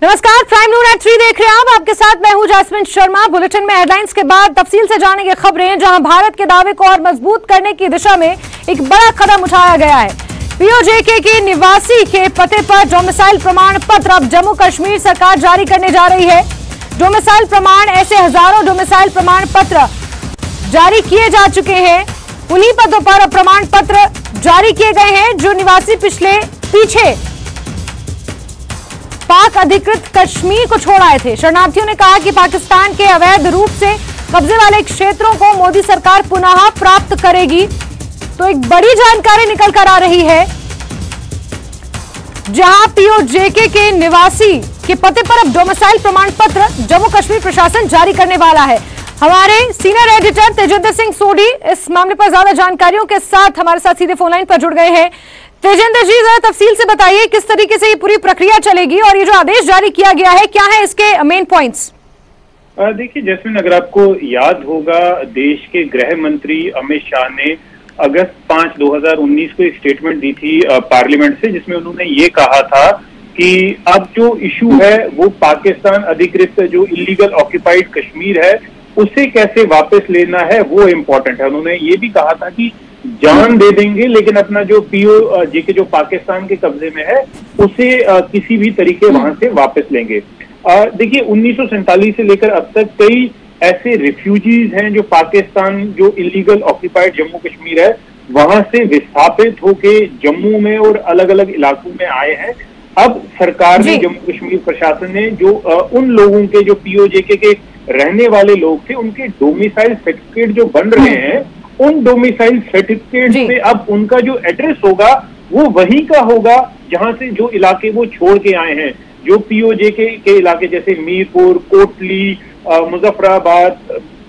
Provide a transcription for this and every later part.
नमस्कार, प्राइम नून एट 3 देख रहे हैं आप। आपके साथ मैं हूं जैस्मिन शर्मा। बुलेटिन में हेडलाइंस के बाद तफसील से जानेंगे खबरें, जहां भारत के दावे को और मजबूत करने की दिशा में एक बड़ा कदम उठाया गया है। पीओजेके के निवासी के पते पर डोमिसाइल प्रमाण पत्र अब जम्मू कश्मीर सरकार जारी करने जा रही है। डोमिसाइल प्रमाण, ऐसे हजारों डोमिसाइल प्रमाण पत्र जारी किए जा चुके हैं। उन्हीं पदों पर प्रमाण पत्र जारी किए गए हैं जो निवासी पीछे पाक अधिकृत कश्मीर को छोड़ आए थे। शरणार्थियों ने कहा कि पाकिस्तान के अवैध रूप से कब्जे वाले क्षेत्रों को मोदी सरकार पुनः प्राप्त करेगी। तो एक बड़ी जानकारी निकल कर आ रही है, जहां पीओजेके के निवासी के पते पर अब डोमिसाइल प्रमाण पत्र जम्मू कश्मीर प्रशासन जारी करने वाला है। हमारे सीनियर एडिटर तेजिंदर सिंह सोढी इस मामले पर ज्यादा जानकारियों के साथ हमारे साथ सीधे फोनलाइन पर जुड़ गए हैं। तेजिंदर जी, जरा तफसील से बताइए किस तरीके से ये पूरी प्रक्रिया चलेगी और ये जो आदेश जारी किया गया है, क्या है इसके मेन पॉइंट्स? देखिए जैस्मिन, अगर आपको याद होगा, देश के गृह मंत्री अमित शाह ने अगस्त 5, 2019 को एक स्टेटमेंट दी थी पार्लियामेंट से, जिसमें उन्होंने ये कहा था कि अब जो इशू है वो पाकिस्तान अधिकृत जो इलीगल ऑक्यूपाइड कश्मीर है उसे कैसे वापस लेना है वो इम्पोर्टेंट है। उन्होंने ये भी कहा था कि जान दे देंगे लेकिन अपना जो पीओजेके जो पाकिस्तान के कब्जे में है उसे किसी भी तरीके वहां से वापस लेंगे। देखिए 1947 से लेकर अब तक कई ऐसे रिफ्यूजीज हैं जो पाकिस्तान जो इलीगल ऑक्यूपाइड जम्मू कश्मीर है वहां से विस्थापित होके जम्मू में और अलग अलग इलाकों में आए हैं। अब सरकार ने, जम्मू कश्मीर प्रशासन ने जो उन लोगों के जो पीओजेके के रहने वाले लोग थे उनके डोमिसाइल सर्टिफिकेट जो बन रहे हैं, उन डोमिसाइल सर्टिफिकेट पे अब उनका जो एड्रेस होगा वो वहीं का होगा जहां से जो इलाके वो छोड़ के आए हैं। जो पीओजेके के इलाके जैसे मीरपुर, कोटली, मुजफ्फराबाद,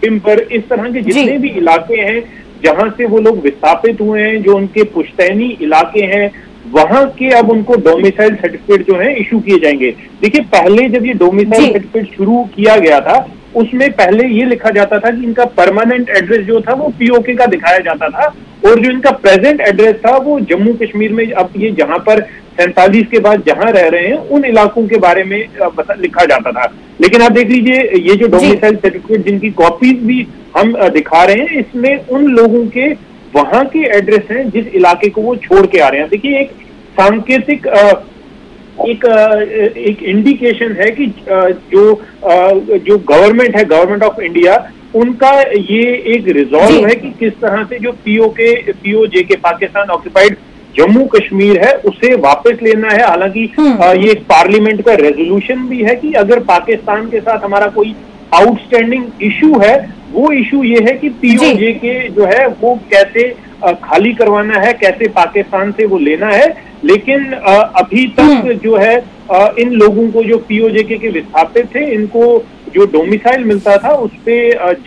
पिंपर, इस तरह के जितने भी इलाके हैं जहां से वो लोग विस्थापित हुए हैं, जो उनके पुश्तैनी इलाके हैं, वहां के अब उनको डोमिसाइल सर्टिफिकेट जो है इशू किए जाएंगे। देखिए पहले जब ये डोमिसाइल सर्टिफिकेट शुरू किया गया था उसमें पहले ये लिखा जाता था कि इनका परमानेंट एड्रेस जो था वो पीओके का दिखाया जाता था और जो इनका प्रेजेंट एड्रेस था वो जम्मू कश्मीर में, अब ये जहां पर 47 के बाद जहां रह रहे हैं उन इलाकों के बारे में लिखा जाता था। लेकिन आप देख लीजिए ये जो डोमिसाइल सर्टिफिकेट जिनकी कॉपीज भी हम दिखा रहे हैं, इसमें उन लोगों के वहां के एड्रेस हैं जिस इलाके को वो छोड़ के आ रहे हैं। देखिए एक सांकेतिक एक इंडिकेशन है कि जो गवर्नमेंट है, गवर्नमेंट ऑफ इंडिया, उनका ये एक रिजॉल्व है कि किस तरह से जो पीओजेके पाकिस्तान ऑक्यूपाइड जम्मू कश्मीर है उसे वापस लेना है। हालांकि ये एक पार्लियामेंट का रेजोल्यूशन भी है कि अगर पाकिस्तान के साथ हमारा कोई आउटस्टैंडिंग इशू है, वो इशू ये है कि पीओजेके जो है वो कैसे खाली करवाना है, कैसे पाकिस्तान से वो लेना है। लेकिन अभी तक जो है इन लोगों को जो पीओजेके के विस्थापित थे इनको जो डोमिसाइल मिलता था उस पे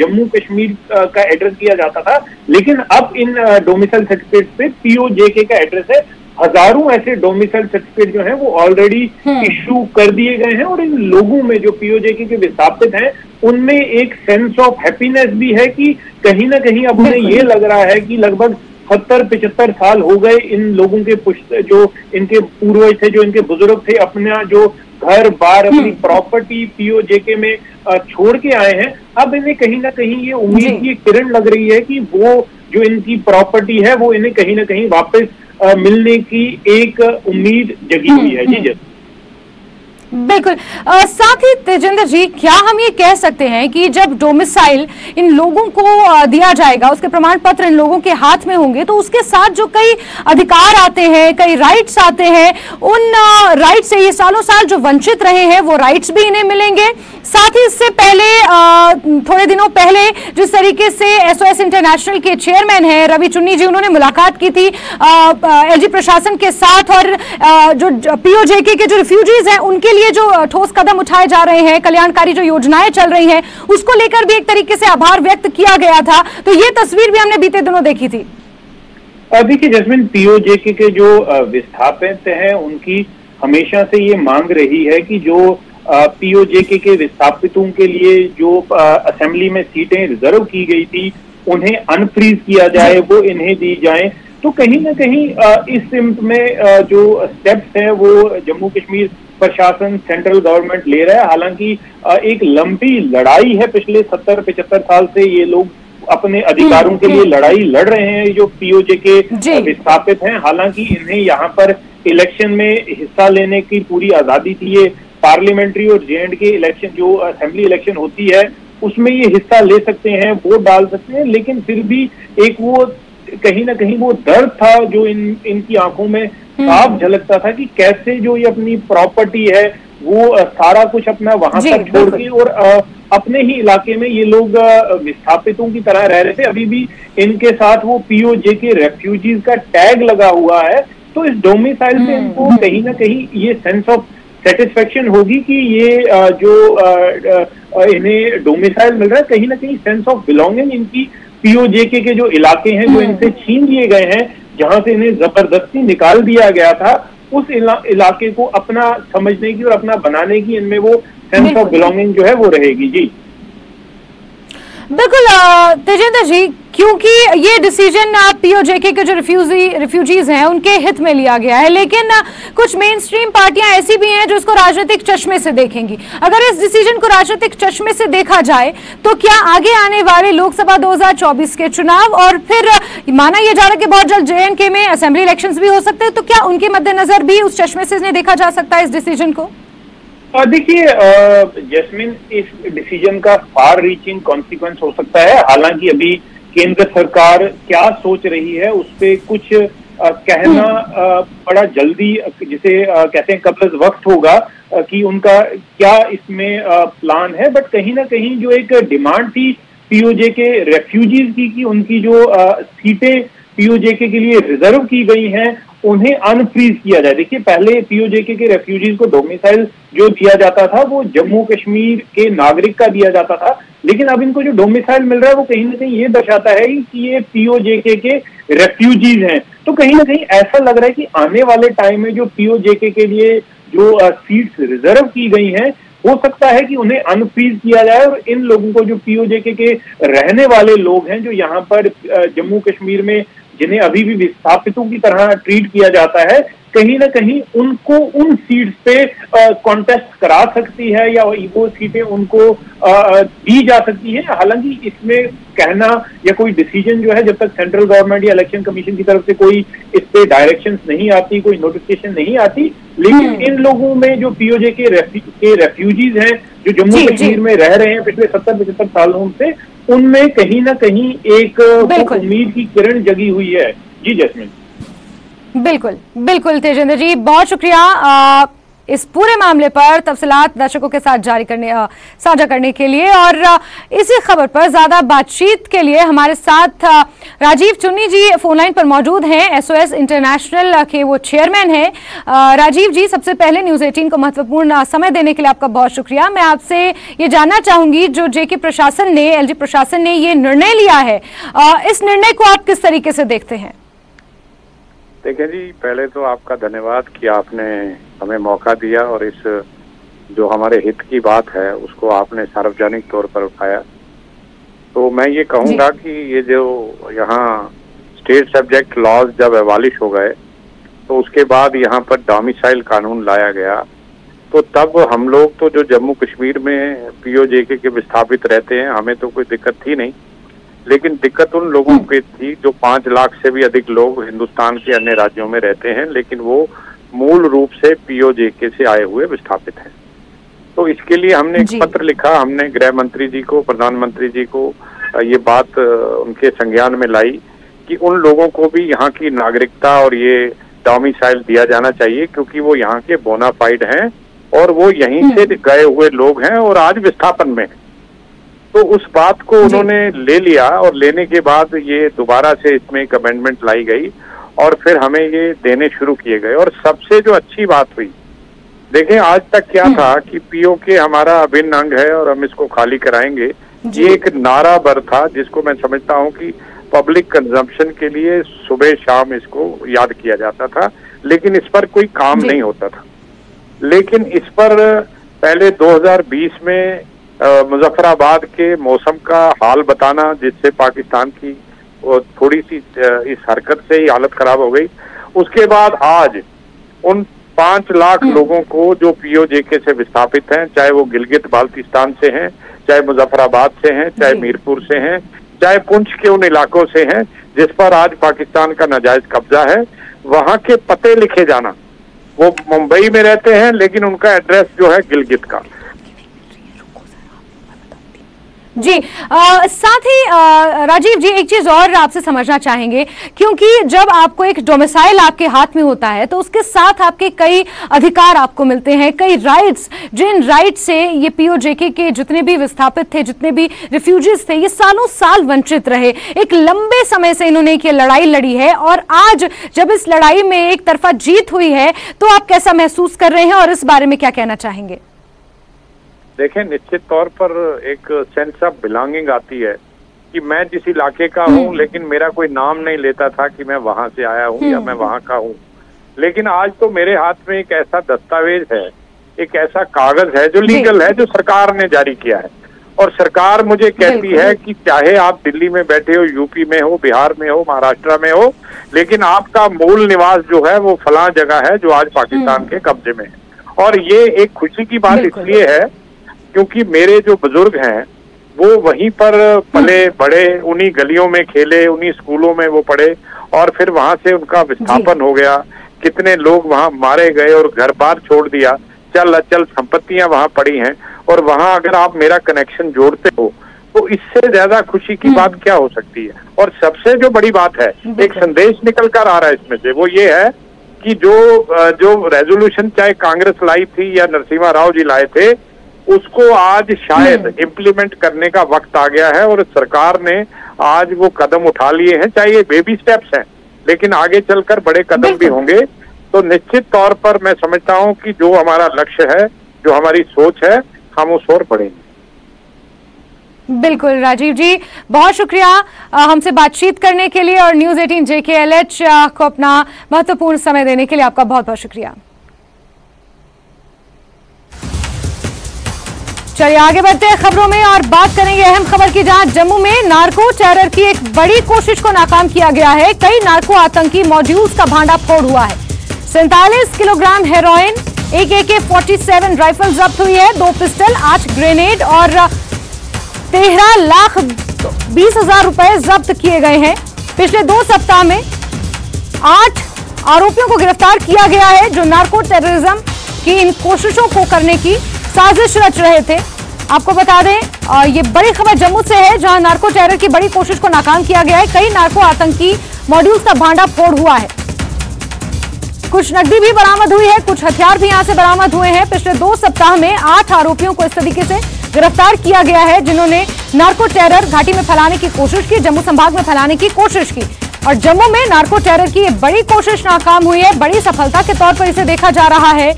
जम्मू कश्मीर का एड्रेस दिया जाता था। लेकिन अब इन डोमिसाइल सर्टिफिकेट पे पीओजेके का एड्रेस है। हजारों ऐसे डोमिसाइल सर्टिफिकेट जो हैं वो ऑलरेडी इशू कर दिए गए हैं और इन लोगों में जो पीओजेके के विस्थापित हैं उनमें एक सेंस ऑफ हैप्पीनेस भी है कि कहीं ना कहीं अब उन्हें ये लग रहा है कि लगभग 70-75 साल हो गए इन लोगों के जो इनके पूर्वज थे, जो इनके बुजुर्ग थे, अपना जो घर बार, अपनी प्रॉपर्टी पीओजेके में छोड़ के आए हैं। अब इन्हें कहीं ना कहीं ये उम्मीद की किरण लग रही है कि वो जो इनकी प्रॉपर्टी है वो इन्हें कहीं ना कहीं वापस मिलने की एक उम्मीद जगी हुई है। जी बिल्कुल। साथ ही तेजिंदर जी, क्या हम ये कह सकते हैं कि जब डोमिसाइल इन लोगों को दिया जाएगा, उसके प्रमाण पत्र इन लोगों के हाथ में होंगे, तो उसके साथ जो कई अधिकार आते हैं, कई राइट्स आते हैं, उन राइट्स से ये सालों साल जो वंचित रहे हैं वो राइट्स भी इन्हें मिलेंगे। साथ ही इससे पहले थोड़े दिनों पहले जिस तरीके से एसओएस इंटरनेशनल के चेयरमैन हैं रवि चुन्नी जी, उन्होंने मुलाकात की थी एलजी प्रशासन के साथ और जो पीओजेके के जो रिफ्यूजीज हैं उनके लिए जो ठोस कदम उठाए जा रहे हैं, कल्याणकारी जो योजनाएं चल रही हैं, उसको लेकर भी एक तरीके से आभार व्यक्त किया गया था। तो ये तस्वीर भी हमने बीते दिनों देखी थी। देखिए जैस्मिन, पीओजेके के जो विस्थापित हैं उनकी हमेशा से ये मांग रही है कि जो पीओजेके के विस्थापितों के लिए जो असेंबली में सीटें रिजर्व की गई थी उन्हें अनफ्रीज किया जाए, वो इन्हें दी जाए। तो कहीं ना कहीं इस सिम्त में जो स्टेप्स हैं वो जम्मू कश्मीर प्रशासन, सेंट्रल गवर्नमेंट ले रहा है। हालांकि एक लंबी लड़ाई है, पिछले 70-75 साल से ये लोग अपने अधिकारों के लिए लड़ाई लड़ रहे हैं, जो पीओजे के विस्थापित हैं। हालांकि इन्हें यहाँ पर इलेक्शन में हिस्सा लेने की पूरी आजादी थी। ये पार्लियामेंट्री और J&K इलेक्शन, जो असेंबली इलेक्शन होती है, उसमें ये हिस्सा ले सकते हैं, वोट डाल सकते हैं, लेकिन फिर भी एक वो कहीं ना कहीं वो दर्द था जो इनकी आंखों में साफ झलकता था कि कैसे जो ये अपनी प्रॉपर्टी है वो सारा कुछ अपना वहां पर छोड़ के और अपने ही इलाके में ये लोग विस्थापितों की तरह रह रहे थे। अभी भी इनके साथ वो पीओजे के रेफ्यूजीज का टैग लगा हुआ है। तो इस डोमिसाइल से इनको कहीं ना कहीं ये सेंस ऑफ सेटिस्फेक्शन होगी कि ये जो इन्हें डोमिसाइल मिल रहा है, कहीं ना कहीं सेंस ऑफ बिलोंगिंग इनकी पीओजेके के जो इलाके हैं जो इनसे छीन लिए गए हैं, जहां से इन्हें जबरदस्ती निकाल दिया गया था, उस इलाके को अपना समझने की और अपना बनाने की इनमें वो सेंस ऑफ बिलोंगिंग जो है वो रहेगी। जी बिल्कुल तेजेंद्र जी, क्योंकि ये डिसीजन पीओजेके के जो रिफ्यूजीज हैं उनके हित में लिया गया है, लेकिन कुछ मेन स्ट्रीम पार्टियां ऐसी भी हैं जो इसको राजनीतिक चश्मे से देखेंगी। अगर इस डिसीजन को राजनीतिक चश्मे से देखा जाए तो क्या आगे आने वाले लोकसभा 2024 के चुनाव और फिर माना यह जा रहा है कि बहुत जल्द J&K में असेंबली इलेक्शंस भी हो सकते हैं, तो क्या उनके मद्देनजर भी उस चश्मे से इन्हें देखा जा सकता है इस डिसीजन को? देखिए जैस्मिन, इस डिसीजन का फार रीचिंग कॉन्सिक्वेंस हो सकता है। हालांकि अभी केंद्र सरकार क्या सोच रही है उस पे कुछ कहना बड़ा जल्दी, जिसे कहते हैं कब्ज़ वक्त होगा कि उनका क्या इसमें प्लान है। बट कहीं ना कहीं जो एक डिमांड थी पीओजे के रेफ्यूजीज की कि उनकी जो सीटें पीओजेके के लिए रिजर्व की गई हैं उन्हें अनफ्रीज किया जाए। देखिए, पहले पीओजेके के रेफ्यूजीज को डोमिसाइल जो दिया जाता था वो जम्मू कश्मीर के नागरिक का दिया जाता था, लेकिन अब इनको जो डोमिसाइल मिल रहा है वो कहीं ना कहीं ये दर्शाता है कि ये पीओजेके के रेफ्यूजीज हैं। तो कहीं ना कहीं ऐसा लग रहा है कि आने वाले टाइम में जो पीओजेके के लिए जो सीट्स रिजर्व की गई हैं, हो सकता है कि उन्हें अनफ्रीज किया जाए और इन लोगों को, जो पीओजेके के रहने वाले लोग हैं जो यहाँ पर जम्मू कश्मीर में जिन्हें अभी भी विस्थापितों की तरह ट्रीट किया जाता है, कहीं ना कहीं उनको उन सीट्स पे कॉन्टेस्ट करा सकती है या वो सीटें उनको दी जा सकती है। हालांकि इसमें कहना या कोई डिसीजन जो है, जब तक सेंट्रल गवर्नमेंट या इलेक्शन कमीशन की तरफ से कोई इस पे डायरेक्शंस नहीं आती, कोई नोटिफिकेशन नहीं आती, लेकिन इन लोगों में जो पीओजे के रेफ्यूजीज हैं जो जम्मू कश्मीर में रह रहे हैं पिछले 70-75 सालों से, उनमें कहीं ना कहीं एक उम्मीद की किरण जगी हुई है। जी जैस्मिन। बिल्कुल बिल्कुल तेजेंद्र जी, बहुत शुक्रिया इस पूरे मामले पर तफसीलात दर्शकों के साथ साझा करने के लिए। और इसी खबर पर ज्यादा बातचीत के लिए हमारे साथ राजीव चुन्नी जी फोनलाइन पर मौजूद हैं। SOS इंटरनेशनल के वो चेयरमैन हैं। राजीव जी, सबसे पहले न्यूज़ 18 को महत्वपूर्ण समय देने के लिए आपका बहुत शुक्रिया। मैं आपसे ये जानना चाहूंगी, जो JK प्रशासन ने, LG प्रशासन ने ये निर्णय लिया है, इस निर्णय को आप किस तरीके से देखते हैं? देखिए जी, पहले तो आपका धन्यवाद कि आपने हमें मौका दिया और इस जो हमारे हित की बात है उसको आपने सार्वजनिक तौर पर उठाया। तो मैं ये कहूँगा कि ये जो यहाँ स्टेट सब्जेक्ट लॉज जब एबॉलिश हो गए तो उसके बाद यहाँ पर डोमिसाइल कानून लाया गया, तो तब हम लोग तो जो जम्मू कश्मीर में पीओजेके के विस्थापित रहते हैं, हमें तो कोई दिक्कत थी नहीं, लेकिन दिक्कत उन लोगों की थी जो 5 लाख से भी अधिक लोग हिंदुस्तान के अन्य राज्यों में रहते हैं, लेकिन वो मूल रूप से पीओजेके से आए हुए विस्थापित हैं। तो इसके लिए हमने एक पत्र लिखा, हमने गृह मंत्री जी को, प्रधानमंत्री जी को ये बात उनके संज्ञान में लाई कि उन लोगों को भी यहाँ की नागरिकता और ये डोमिसाइल दिया जाना चाहिए, क्योंकि वो यहाँ के बोनाफाइड हैं और वो यहीं से गए हुए लोग हैं और आज विस्थापन में हैं। तो उस बात को उन्होंने ले लिया और लेने के बाद ये दोबारा से इसमें एक अमेंडमेंट लाई गई और फिर हमें ये देने शुरू किए गए। और सबसे जो अच्छी बात हुई, देखें आज तक क्या था कि पीओके हमारा अभिन्न अंग है और हम इसको खाली कराएंगे, ये एक नारा बर था जिसको मैं समझता हूँ कि पब्लिक कंजम्पशन के लिए सुबह शाम इसको याद किया जाता था, लेकिन इस पर कोई काम नहीं होता था। लेकिन इस पर पहले 2020 में मुजफ्फराबाद के मौसम का हाल बताना, जिससे पाकिस्तान की थोड़ी सी इस हरकत से ही हालत खराब हो गई, उसके बाद आज उन 5 लाख लोगों को जो पीओजेके से विस्थापित हैं, चाहे वो गिलगित बाल्टिस्तान से हैं, चाहे मुजफ्फराबाद से हैं, चाहे मीरपुर से हैं, चाहे पुंछ के उन इलाकों से हैं जिस पर आज पाकिस्तान का नाजायज कब्जा है, वहां के पते लिखे जाना। वो मुंबई में रहते हैं लेकिन उनका एड्रेस जो है गिलगित का। जी साथ ही राजीव जी एक चीज और आपसे समझना चाहेंगे, क्योंकि जब आपको एक डोमिसाइल आपके हाथ में होता है तो उसके साथ आपके कई अधिकार आपको मिलते हैं, कई राइट्स, जिन राइट से ये पीओजेके के जितने भी विस्थापित थे, जितने भी रिफ्यूजीज थे, ये सालों साल वंचित रहे। एक लंबे समय से इन्होंने एक लड़ाई लड़ी है और आज जब इस लड़ाई में एक तरफा जीत हुई है तो आप कैसा महसूस कर रहे हैं और इस बारे में क्या कहना चाहेंगे? देखें, निश्चित तौर पर एक सेंस ऑफ बिलोंगिंग आती है कि मैं जिस इलाके का हूँ लेकिन मेरा कोई नाम नहीं लेता था कि मैं वहां से आया हूँ या मैं वहां का हूँ, लेकिन आज तो मेरे हाथ में एक ऐसा दस्तावेज है, एक ऐसा कागज है जो लीगल है, जो सरकार ने जारी किया है। और सरकार मुझे कहती है कि चाहे आप दिल्ली में बैठे हो, यूपी में हो, बिहार में हो, महाराष्ट्र में हो, लेकिन आपका मूल निवास जो है वो फलां जगह है जो आज पाकिस्तान के कब्जे में है। और ये एक खुशी की बात इसलिए है क्योंकि मेरे जो बुजुर्ग हैं वो वहीं पर पले बड़े, उन्हीं गलियों में खेले, उन्हीं स्कूलों में वो पढ़े और फिर वहां से उनका विस्थापन हो गया। कितने लोग वहां मारे गए और घर बार छोड़ दिया, चल अचल संपत्तियां वहां पड़ी हैं। और वहां अगर आप मेरा कनेक्शन जोड़ते हो तो इससे ज्यादा खुशी की बात क्या हो सकती है। और सबसे जो बड़ी बात है, एक संदेश निकल कर आ रहा है इसमें से, वो ये है कि जो रेजोल्यूशन चाहे कांग्रेस लाई थी या नरसिम्हा राव जी लाए थे, उसको आज शायद इम्प्लीमेंट करने का वक्त आ गया है और सरकार ने आज वो कदम उठा लिए हैं। चाहे ये बेबी स्टेप्स हैं लेकिन आगे चलकर बड़े कदम भी होंगे। तो निश्चित तौर पर मैं समझता हूं कि जो हमारा लक्ष्य है, जो हमारी सोच है, हम उस ओर बढ़ेंगे। बिल्कुल राजीव जी, बहुत शुक्रिया हमसे बातचीत करने के लिए और न्यूज़ 18 JKLH को अपना महत्वपूर्ण समय देने के लिए आपका बहुत बहुत शुक्रिया। चलिए आगे बढ़ते हैं खबरों में और बात करेंगे अहम खबर की, जहां जम्मू में नार्को टेरर की एक बड़ी कोशिश को नाकाम किया गया है। कई नार्को आतंकी मॉड्यूल्स का भांडाफोड़ हुआ है। 47 किलोग्राम हेरोइन, एक AK-47 राइफल जब्त हुई है, 2 पिस्टल, 8 ग्रेनेड और 13,20,000 रुपए जब्त किए गए हैं। पिछले 2 सप्ताह में 8 आरोपियों को गिरफ्तार किया गया है जो नार्को टेररिज्म की इन कोशिशों को करने की साजिश रच रहे थे। आपको बता दें ये बड़ी खबर जम्मू से है, जहां नार्को टेरर की बड़ी कोशिश को नाकाम किया गया है। कई नार्को आतंकी मॉड्यूल्स का भांडाफोड़ हुआ है। कुछ नकदी भी बरामद हुई है, कुछ हथियार भी यहां से बरामद हुए हैं। पिछले 2 सप्ताह में 8 आरोपियों को इस तरीके से गिरफ्तार किया गया है जिन्होंने नार्को टेरर घाटी में फैलाने की कोशिश की, जम्मू संभाग में फैलाने की कोशिश की। और जम्मू में नार्को टेरर की ये बड़ी कोशिश नाकाम हुई है। बड़ी सफलता के तौर पर इसे देखा जा रहा है।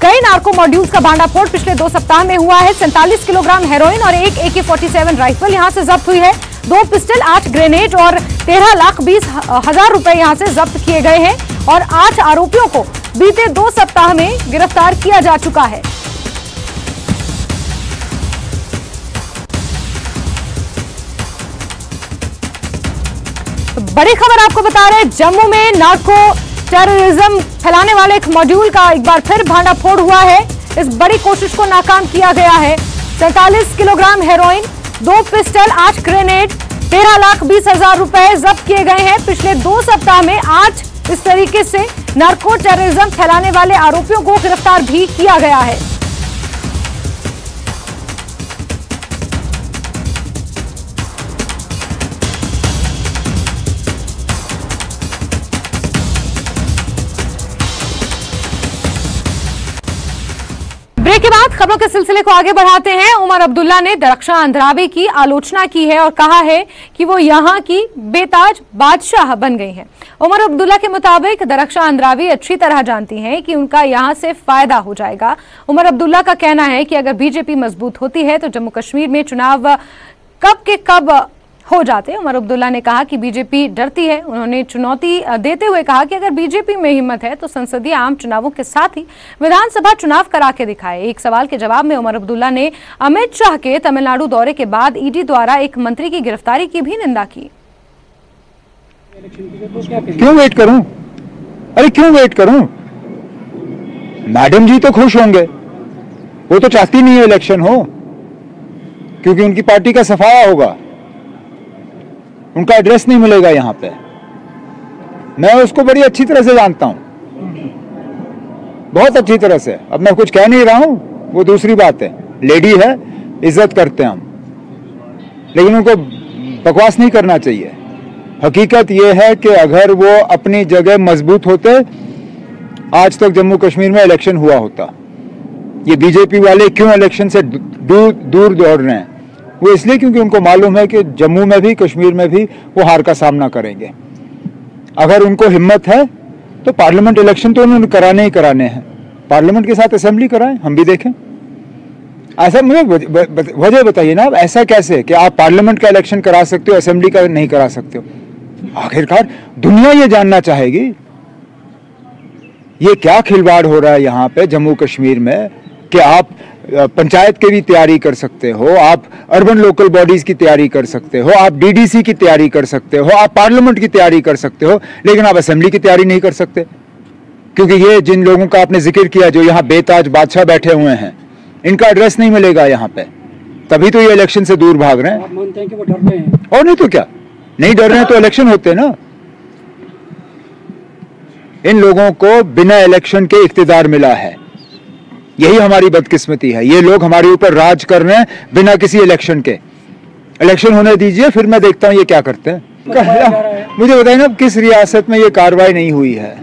कई नार्को मॉड्यूल्स का भांडाफोड़ पिछले 2 सप्ताह में हुआ है। 47 किलोग्राम हेरोइन और एक AK-47 राइफल यहां से जब्त हुई है। 2 पिस्टल, 8 ग्रेनेड और 13,20,000 रुपए यहां से जब्त किए गए हैं और 8 आरोपियों को बीते 2 सप्ताह में गिरफ्तार किया जा चुका है। बड़ी खबर आपको बता रहे हैं, जम्मू में नार्को टेररिज्म फैलाने वाले एक मॉड्यूल का एक बार फिर भांडाफोड़ हुआ है। इस बड़ी कोशिश को नाकाम किया गया है। 47 किलोग्राम हेरोइन, 2 पिस्टल, 8 ग्रेनेड, 13,20,000 रुपए जब्त किए गए हैं। पिछले 2 सप्ताह में 8 इस तरीके से नार्को टेररिज्म फैलाने वाले आरोपियों को गिरफ्तार भी किया गया है। ब्रेक के बाद खबरों के सिलसिले को आगे बढ़ाते हैं। उमर अब्दुल्ला ने दरख्शां अंद्राबी की आलोचना की है और कहा है कि वो यहां की बेताज बादशाह बन गई हैं। उमर अब्दुल्ला के मुताबिक दरख्शां अंद्राबी अच्छी तरह जानती हैं कि उनका यहां से फायदा हो जाएगा। उमर अब्दुल्ला का कहना है कि अगर बीजेपी मजबूत होती है तो जम्मू कश्मीर में चुनाव कब के कब हो जाते। उमर अब्दुल्ला ने कहा कि बीजेपी डरती है। उन्होंने चुनौती देते हुए कहा कि अगर बीजेपी में हिम्मत है तो संसदीय आम चुनावों के साथ ही विधानसभा चुनाव करा के दिखाए। एक सवाल के जवाब में उमर अब्दुल्ला ने अमित शाह के तमिलनाडु दौरे के बाद ईडी द्वारा एक मंत्री की गिरफ्तारी की भी निंदा की। क्यों वेट करूं? अरे क्यों वेट करूं? मैडम जी तो खुश होंगे, वो तो चाहती नहीं है इलेक्शन हो, क्योंकि उनकी पार्टी का सफाया होगा, उनका एड्रेस नहीं मिलेगा यहां पे। मैं उसको बड़ी अच्छी तरह से जानता हूं, बहुत अच्छी तरह से। अब मैं कुछ कह नहीं रहा हूं, वो दूसरी बात है, लेडी है, इज्जत करते हैं हम, लेकिन उनको बकवास नहीं करना चाहिए। हकीकत यह है कि अगर वो अपनी जगह मजबूत होते, आज तक जम्मू कश्मीर में इलेक्शन हुआ होता। ये बीजेपी वाले क्यों इलेक्शन से दूर दौड़ रहे हैं? वो इसलिए क्योंकि उनको मालूम है कि जम्मू में भी कश्मीर में भी वो हार का सामना करेंगे। अगर उनको हिम्मत है तो पार्लियामेंट इलेक्शन तो उन्होंने कराने ही कराने हैं, पार्लियामेंट के साथ असेंबली कराएं, हम भी देखें। ऐसा मुझे वजह बताइए ना, ऐसा कैसे कि आप पार्लियामेंट का इलेक्शन करा सकते हो, असेंबली का नहीं करा सकते हो? आखिरकार दुनिया ये जानना चाहेगी ये क्या खिलवाड़ हो रहा है यहाँ पे जम्मू कश्मीर में, कि आप पंचायत की भी तैयारी कर सकते हो, आप अर्बन लोकल बॉडीज की तैयारी कर सकते हो, आप डीडीसी की तैयारी कर सकते हो, आप पार्लियामेंट की तैयारी कर सकते हो, लेकिन आप असेंबली की तैयारी नहीं कर सकते। क्योंकि ये जिन लोगों का आपने जिक्र किया जो यहाँ बेताज बादशाह बैठे हुए हैं, इनका एड्रेस नहीं मिलेगा यहाँ पे, तभी तो ये इलेक्शन से दूर भाग रहे हैं। आप मानते हैं कि वो डर रहे हैं? और नहीं तो क्या, नहीं डर रहे हैं तो इलेक्शन होते ना। इन लोगों को बिना इलेक्शन के इख्तिदार मिला है, यही हमारी बदकिस्मती है। ये लोग हमारे ऊपर राज कर रहे हैं बिना किसी इलेक्शन के। इलेक्शन होने दीजिए, फिर मैं देखता हूं ये क्या करते हैं। मुझे बताइए ना, किस रियासत में ये कार्रवाई नहीं हुई है?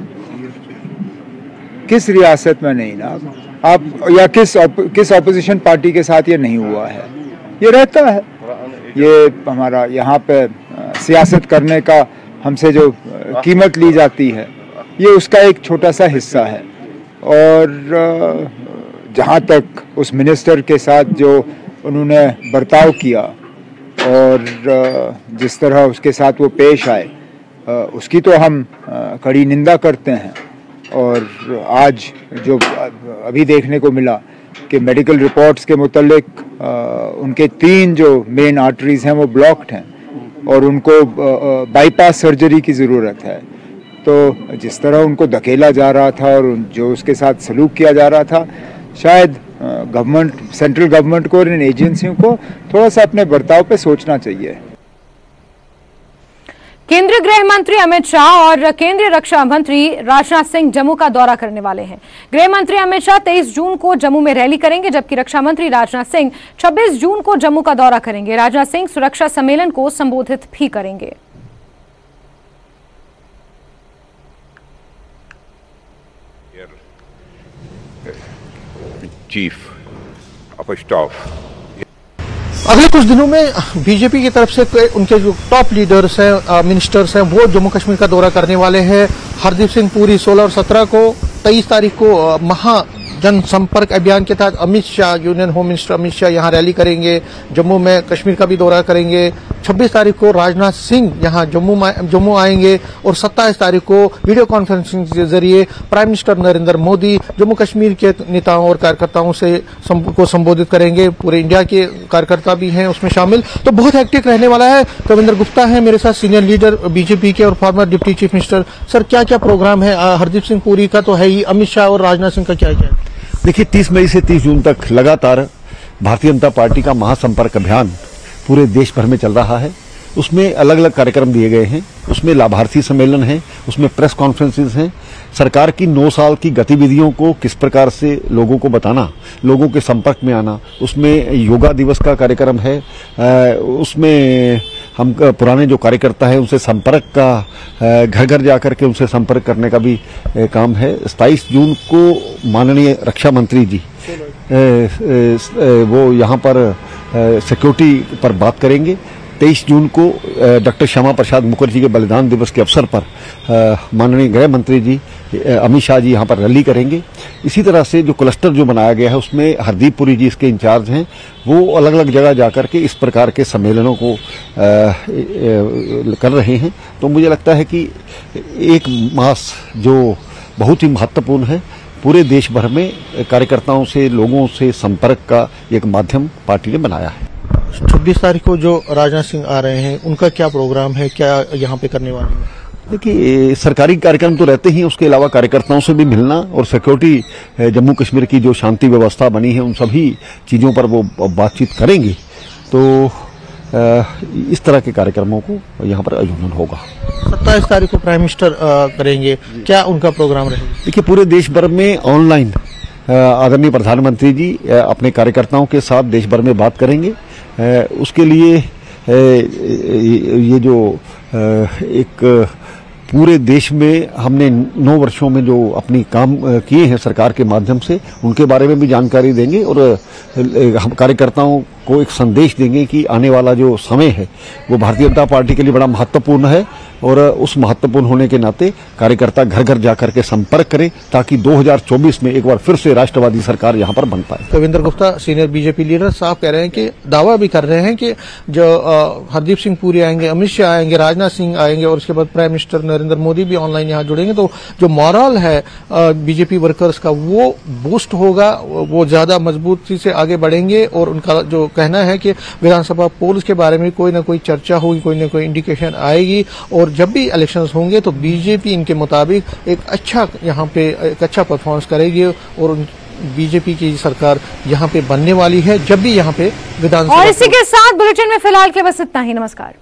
किस रियासत में नहीं ना आप, या किस ऑपोजिशन पार्टी के साथ ये नहीं हुआ है? ये रहता है, ये हमारा यहाँ पे सियासत करने का हमसे जो कीमत ली जाती है, ये उसका एक छोटा सा हिस्सा है। और जहाँ तक उस मिनिस्टर के साथ जो उन्होंने बर्ताव किया और जिस तरह उसके साथ वो पेश आए, उसकी तो हम कड़ी निंदा करते हैं। और आज जो अभी देखने को मिला कि मेडिकल रिपोर्ट्स के मुतालिक उनके 3 जो मेन आर्टरीज हैं वो ब्लॉक्ड हैं और उनको बाईपास सर्जरी की ज़रूरत है। तो जिस तरह उनको धकेला जा रहा था और जो उसके साथ सलूक किया जा रहा था, शायद गवर्नमेंट, सेंट्रल गवर्नमेंट को और इन एजेंसियों को थोड़ा सा अपने बर्ताव पे सोचना चाहिए। केंद्रीय गृह मंत्री अमित शाह और केंद्रीय रक्षा मंत्री राजनाथ सिंह जम्मू का दौरा करने वाले हैं। गृह मंत्री अमित शाह 23 जून को जम्मू में रैली करेंगे, जबकि रक्षा मंत्री राजनाथ सिंह 26 जून को जम्मू का दौरा करेंगे। राजनाथ सिंह सुरक्षा सम्मेलन को संबोधित भी करेंगे। चीफ ऑफ स्टाफ अगले कुछ दिनों में बीजेपी की तरफ से उनके जो टॉप लीडर्स हैं, मिनिस्टर्स हैं, वो जम्मू कश्मीर का दौरा करने वाले हैं। हरदीप सिंह पुरी 16 और 17 को, 23 तारीख को महा जनसंपर्क अभियान के तहत Amit Shah, union home minister Amit Shah यहाँ रैली करेंगे, जम्मू में कश्मीर का भी दौरा करेंगे। 26 तारीख को राजनाथ सिंह यहाँ जम्मू आएंगे और 27 तारीख को वीडियो कॉन्फ्रेंसिंग के जरिए प्राइम मिनिस्टर नरेंद्र मोदी जम्मू कश्मीर के नेताओं और कार्यकर्ताओं को संबोधित करेंगे। पूरे इंडिया के कार्यकर्ता भी हैं उसमें शामिल, तो बहुत हेक्टिक रहने वाला है। कविंदर गुप्ता है मेरे साथ, सीनियर लीडर बीजेपी के और farmer deputy chief minister. Sir, क्या क्या प्रोग्राम है? हरदीप सिंह पुरी का तो है ही, अमित शाह और राजनाथ सिंह का क्या है? देखिए, 30 मई से 30 जून तक लगातार भारतीय जनता पार्टी का महासंपर्क अभियान पूरे देश भर में चल रहा है। उसमें अलग अलग कार्यक्रम दिए गए हैं, उसमें लाभार्थी सम्मेलन है, उसमें प्रेस कॉन्फ्रेंसेस हैं, सरकार की 9 साल की गतिविधियों को किस प्रकार से लोगों को बताना, लोगों के संपर्क में आना, उसमें योगा दिवस का कार्यक्रम है, उसमें हम पुराने जो कार्यकर्ता है उनसे संपर्क का, घर घर जाकर के उनसे संपर्क करने का भी काम है। 27 जून को माननीय रक्षा मंत्री जी वो यहाँ पर सिक्योरिटी पर बात करेंगे। 23 जून को डॉक्टर श्यामा प्रसाद मुखर्जी के बलिदान दिवस के अवसर पर माननीय गृह मंत्री जी अमित शाह जी यहाँ पर रैली करेंगे। इसी तरह से जो क्लस्टर जो बनाया गया है उसमें हरदीप पुरी जी इसके इंचार्ज हैं, वो अलग अलग जगह जाकर के इस प्रकार के सम्मेलनों को कर रहे हैं। तो मुझे लगता है कि एक मास जो बहुत ही महत्वपूर्ण है, पूरे देश भर में कार्यकर्ताओं से, लोगों से संपर्क का एक माध्यम पार्टी ने बनाया है। 26 तारीख को जो राजनाथ सिंह आ रहे हैं, उनका क्या प्रोग्राम है, क्या यहाँ पे करने वाले हैं? देखिए, सरकारी कार्यक्रम तो रहते ही, उसके अलावा कार्यकर्ताओं से भी मिलना और सिक्योरिटी, जम्मू कश्मीर की जो शांति व्यवस्था बनी है उन सभी चीज़ों पर वो बातचीत करेंगे। तो इस तरह के कार्यक्रमों को यहाँ पर आयोजन होगा। 27 तारीख को प्राइम मिनिस्टर करेंगे, क्या उनका प्रोग्राम रहेगा? देखिए, पूरे देश भर में ऑनलाइन आदरणीय प्रधानमंत्री जी अपने कार्यकर्ताओं के साथ देश भर में बात करेंगे। उसके लिए ये जो एक पूरे देश में हमने 9 वर्षों में जो अपनी काम किए हैं सरकार के माध्यम से, उनके बारे में भी जानकारी देंगे और हम कार्यकर्ताओं को एक संदेश देंगे कि आने वाला जो समय है वो भारतीय जनता पार्टी के लिए बड़ा महत्वपूर्ण है और उस महत्वपूर्ण होने के नाते कार्यकर्ता घर घर जाकर के संपर्क करें ताकि 2024 में एक बार फिर से राष्ट्रवादी सरकार यहां पर बन पाए। Kavindra Gupta, senior BJP leader साहब कह रहे हैं कि दावा भी कर रहे हैं कि जो हरदीप सिंह पुरी आएंगे, अमित शाह आएंगे, राजनाथ सिंह आएंगे और उसके बाद प्राइम मिनिस्टर नरेंद्र मोदी भी ऑनलाइन यहाँ जुड़ेंगे, तो जो मॉरल है बीजेपी वर्कर्स का वो बूस्ट होगा, वो ज्यादा मजबूती से आगे बढ़ेंगे। और उनका जो कहना है कि विधानसभा पोल्स के बारे में कोई ना कोई चर्चा होगी, कोई ना कोई इंडिकेशन आएगी और जब भी इलेक्शंस होंगे तो बीजेपी इनके मुताबिक एक अच्छा यहाँ पे एक अच्छा परफॉर्मेंस करेगी और बीजेपी की सरकार यहाँ पे बनने वाली है जब भी यहाँ पे विधानसभा। और इसी के साथ बुलेटिन में फिलहाल के बस इतना ही। नमस्कार।